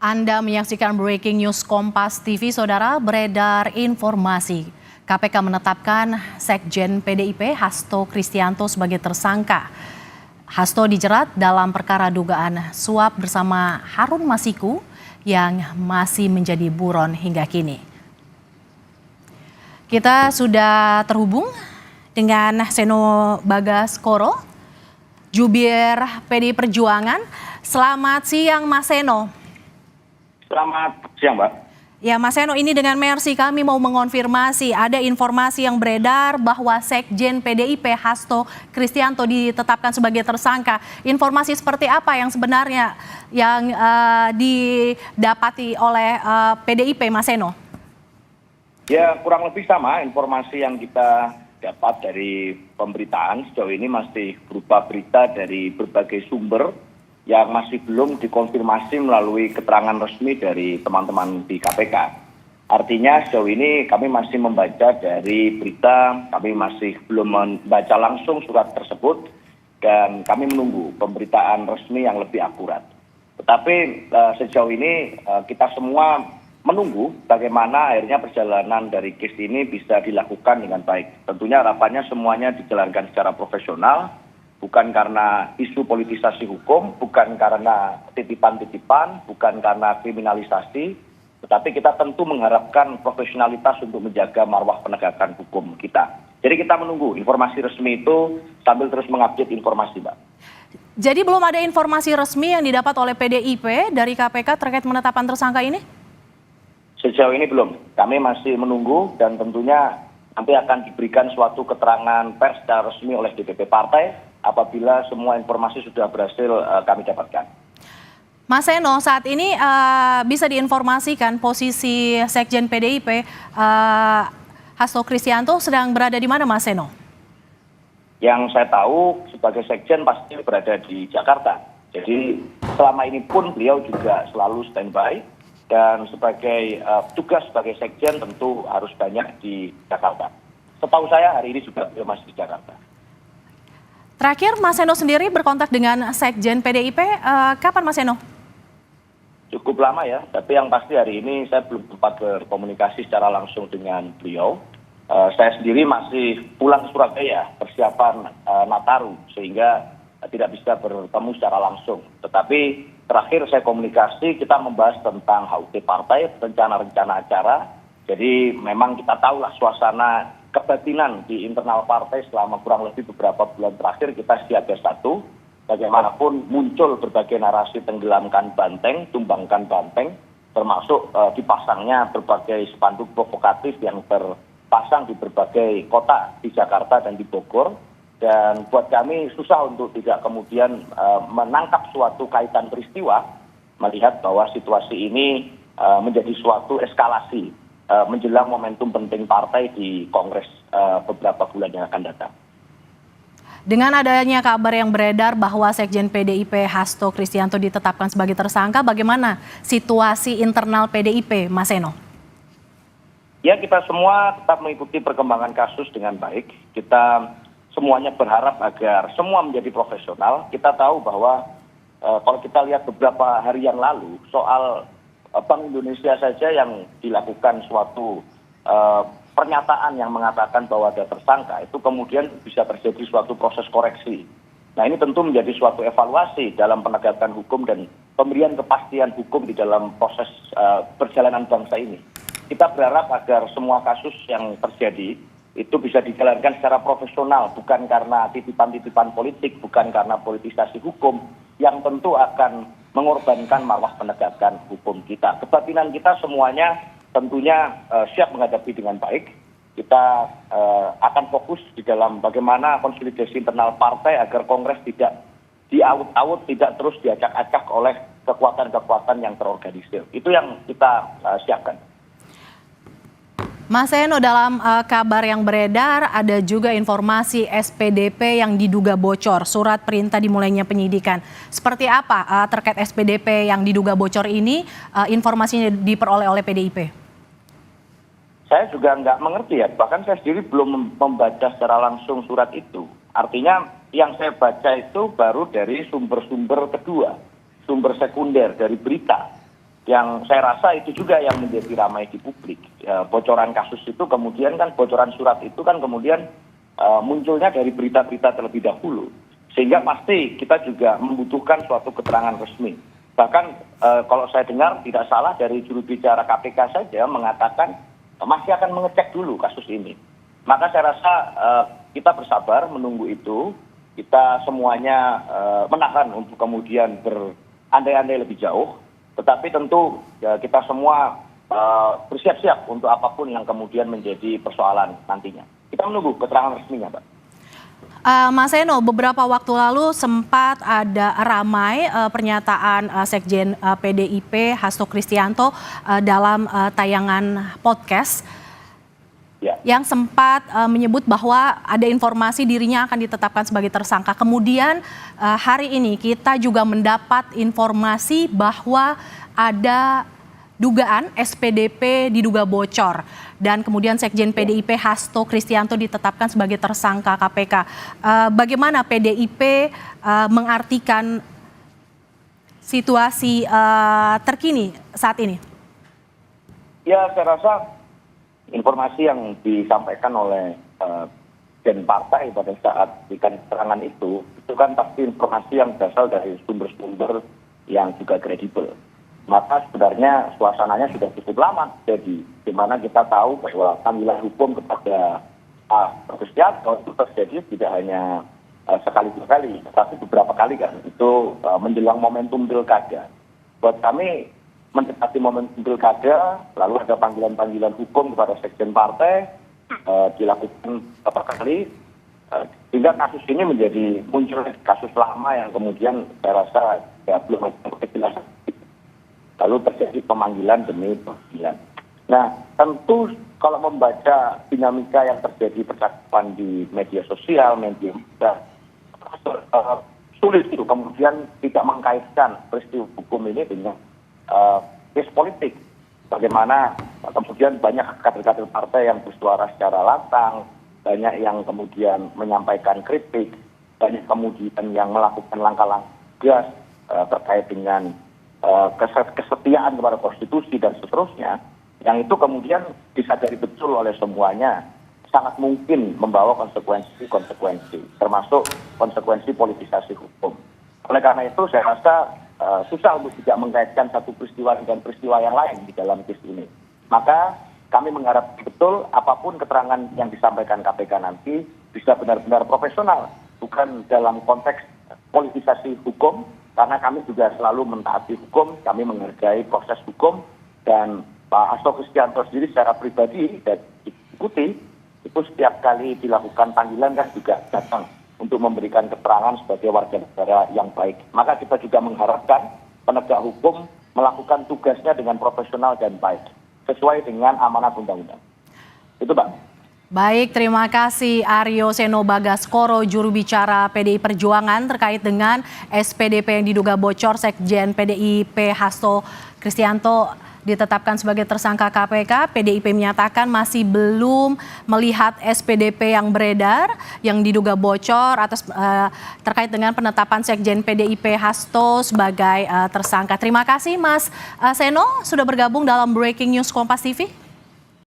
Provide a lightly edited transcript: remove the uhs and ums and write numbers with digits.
Anda menyaksikan Breaking News Kompas TV, Saudara. Beredar informasi KPK menetapkan Sekjen PDIP Hasto Kristianto sebagai tersangka. Hasto dijerat dalam perkara dugaan suap bersama Harun Masiku yang masih menjadi buron hingga kini. Kita sudah terhubung dengan Seno Bagaskoro, jubir PDI Perjuangan. Selamat siang, Mas Seno. Selamat siang, Mbak. Ya, Mas Seno, ini dengan Mercy kami mau mengonfirmasi ada informasi yang beredar bahwa Sekjen PDIP Hasto Kristianto ditetapkan sebagai tersangka. Informasi seperti apa yang sebenarnya yang didapati oleh PDIP, Mas Seno? Ya, kurang lebih sama informasi yang kita dapat dari pemberitaan. Sejauh ini masih berupa berita dari berbagai sumber yang masih belum dikonfirmasi melalui keterangan resmi dari teman-teman di KPK. Artinya sejauh ini kami masih membaca dari berita, kami masih belum membaca langsung surat tersebut, dan kami menunggu pemberitaan resmi yang lebih akurat. Tetapi sejauh ini kita semua menunggu bagaimana akhirnya perjalanan dari case ini bisa dilakukan dengan baik. Tentunya harapannya semuanya dijalankan secara profesional, bukan karena isu politisasi hukum, bukan karena titipan-titipan, bukan karena kriminalisasi, tetapi kita tentu mengharapkan profesionalitas untuk menjaga marwah penegakan hukum kita. Jadi kita menunggu informasi resmi itu sambil terus mengupdate informasi, Mbak. Jadi belum ada informasi resmi yang didapat oleh PDIP dari KPK terkait penetapan tersangka ini? Sejauh ini belum. Kami masih menunggu dan tentunya nanti akan diberikan suatu keterangan pers secara resmi oleh DPP partai apabila semua informasi sudah berhasil kami dapatkan. Mas Seno, saat ini bisa diinformasikan posisi Sekjen PDIP Hasto Kristianto sedang berada di mana, Mas Seno? Yang saya tahu sebagai Sekjen pasti berada di Jakarta. Jadi selama ini pun beliau juga selalu standby dan sebagai tugas sebagai Sekjen tentu harus banyak di Jakarta. Setahu saya hari ini juga beliau masih di Jakarta. Terakhir, Mas Seno sendiri berkontak dengan Sekjen PDIP, kapan, Mas Seno? Cukup lama ya, tapi yang pasti hari ini saya belum sempat berkomunikasi secara langsung dengan beliau. Saya sendiri masih pulang ke Surabaya, persiapan Nataru, sehingga tidak bisa bertemu secara langsung. Tetapi terakhir saya komunikasi, kita membahas tentang HUT partai, rencana-rencana acara. Jadi memang kita tahulah suasana kebatinan di internal partai selama kurang lebih beberapa bulan terakhir kita siaga satu. Bagaimanapun muncul berbagai narasi tenggelamkan banteng, tumbangkan banteng, termasuk dipasangnya berbagai spanduk provokatif yang terpasang di berbagai kota di Jakarta dan di Bogor. Dan buat kami susah untuk tidak kemudian menangkap suatu kaitan peristiwa, melihat bahwa situasi ini menjadi suatu eskalasi menjelang momentum penting partai di Kongres beberapa bulan yang akan datang. Dengan adanya kabar yang beredar bahwa Sekjen PDIP Hasto Kristianto ditetapkan sebagai tersangka, bagaimana situasi internal PDIP, Mas Seno? Ya, kita semua tetap mengikuti perkembangan kasus dengan baik. Kita semuanya berharap agar semua menjadi profesional. Kita tahu bahwa kalau kita lihat beberapa hari yang lalu soal Bank Indonesia saja yang dilakukan suatu pernyataan yang mengatakan bahwa ada tersangka, itu kemudian bisa terjadi suatu proses koreksi. Nah, ini tentu menjadi suatu evaluasi dalam penegakan hukum dan pemberian kepastian hukum di dalam proses perjalanan bangsa ini. Kita berharap agar semua kasus yang terjadi itu bisa dijalankan secara profesional, bukan karena titipan-titipan politik, bukan karena politisasi hukum, yang tentu akan mengorbankan marwah penegakan hukum kita. Kebatinan kita semuanya tentunya siap menghadapi dengan baik. Kita akan fokus di dalam bagaimana konsolidasi internal partai agar Kongres tidak diaut-aut, tidak terus diacak-acak oleh kekuatan-kekuatan yang terorganisir. Itu yang kita siapkan. Mas Seno, dalam kabar yang beredar ada juga informasi SPDP yang diduga bocor, surat perintah dimulainya penyidikan. Seperti apa terkait SPDP yang diduga bocor ini, informasinya diperoleh oleh PDIP? Saya juga nggak mengerti ya, bahkan saya sendiri belum membaca secara langsung surat itu. Artinya yang saya baca itu baru dari sumber-sumber kedua, sumber sekunder dari berita. yang saya rasa itu juga yang menjadi ramai di publik. Bocoran kasus itu kemudian kan, bocoran surat itu kan kemudian munculnya dari berita-berita terlebih dahulu. Sehingga pasti kita juga membutuhkan suatu keterangan resmi. Bahkan kalau saya dengar tidak salah dari juru bicara KPK saja mengatakan masih akan mengecek dulu kasus ini. Maka saya rasa kita bersabar menunggu itu. Kita semuanya menahan untuk kemudian berandai-andai lebih jauh. Tetapi tentu kita semua bersiap-siap untuk apapun yang kemudian menjadi persoalan nantinya. Kita menunggu keterangan resminya, Mbak. Mas Seno, beberapa waktu lalu sempat ada ramai pernyataan Sekjen PDIP Hasto Kristianto dalam tayangan podcast yang sempat menyebut bahwa ada informasi dirinya akan ditetapkan sebagai tersangka. Kemudian hari ini kita juga mendapat informasi bahwa ada dugaan SPDP diduga bocor dan kemudian Sekjen PDIP Hasto Kristianto ditetapkan sebagai tersangka KPK. Bagaimana PDIP mengartikan situasi terkini saat ini? Ya, saya rasa informasi yang disampaikan oleh Gen Partai pada saat berikan keterangan itu kan pasti informasi yang berasal dari sumber-sumber yang juga kredibel. Maka sebenarnya suasananya sudah cukup lama jadi di mana kita tahu bahwa panggilan hukum kepada Pak Kristianto itu terjadi tidak hanya sekali dua kali, tetapi beberapa kali kan itu menjelang momentum pilkada. Buat kami mendekati momentum pilkada, lalu ada panggilan-panggilan hukum kepada sekjen partai dilakukan beberapa kali, sehingga kasus ini menjadi muncul kasus lama yang kemudian saya rasa ya belum ada kejelasan. Lalu terjadi pemanggilan demi pemanggilan. Nah, tentu kalau membaca dinamika yang terjadi percakapan di media sosial, media sulit itu kemudian tidak mengkaitkan peristiwa hukum ini dengan case politik. Bagaimana kemudian banyak kader-kader partai yang bersuara secara lantang, banyak yang kemudian menyampaikan kritik, banyak kemudian yang melakukan langkah-langkah tegas terkait dengan kesetiaan kepada konstitusi dan seterusnya, yang itu kemudian disadari betul oleh semuanya sangat mungkin membawa konsekuensi, termasuk konsekuensi politisasi hukum. Oleh karena itu saya rasa susah untuk tidak mengaitkan satu peristiwa dengan peristiwa yang lain di dalam kes ini. Maka kami mengharap betul apapun keterangan yang disampaikan KPK nanti bisa benar-benar profesional, bukan dalam konteks politisasi hukum, karena kami juga selalu mentaati hukum, kami menghargai proses hukum, dan Pak Hasto Kristianto sendiri secara pribadi dan diikuti, itu setiap kali dilakukan panggilan kan juga datang untuk memberikan keterangan sebagai warga negara yang baik. Maka kita juga mengharapkan penegak hukum melakukan tugasnya dengan profesional dan baik, sesuai dengan amanat undang-undang. Itu, Pak. Baik, terima kasih Aryo Seno Bagaskoro, juru bicara PDI Perjuangan terkait dengan SPDP yang diduga bocor. Sekjen PDIP Hasto Kristianto ditetapkan sebagai tersangka KPK. PDIP menyatakan masih belum melihat SPDP yang beredar yang diduga bocor atas terkait dengan penetapan Sekjen PDIP Hasto sebagai tersangka. Terima kasih Mas Seno sudah bergabung dalam Breaking News Kompas TV.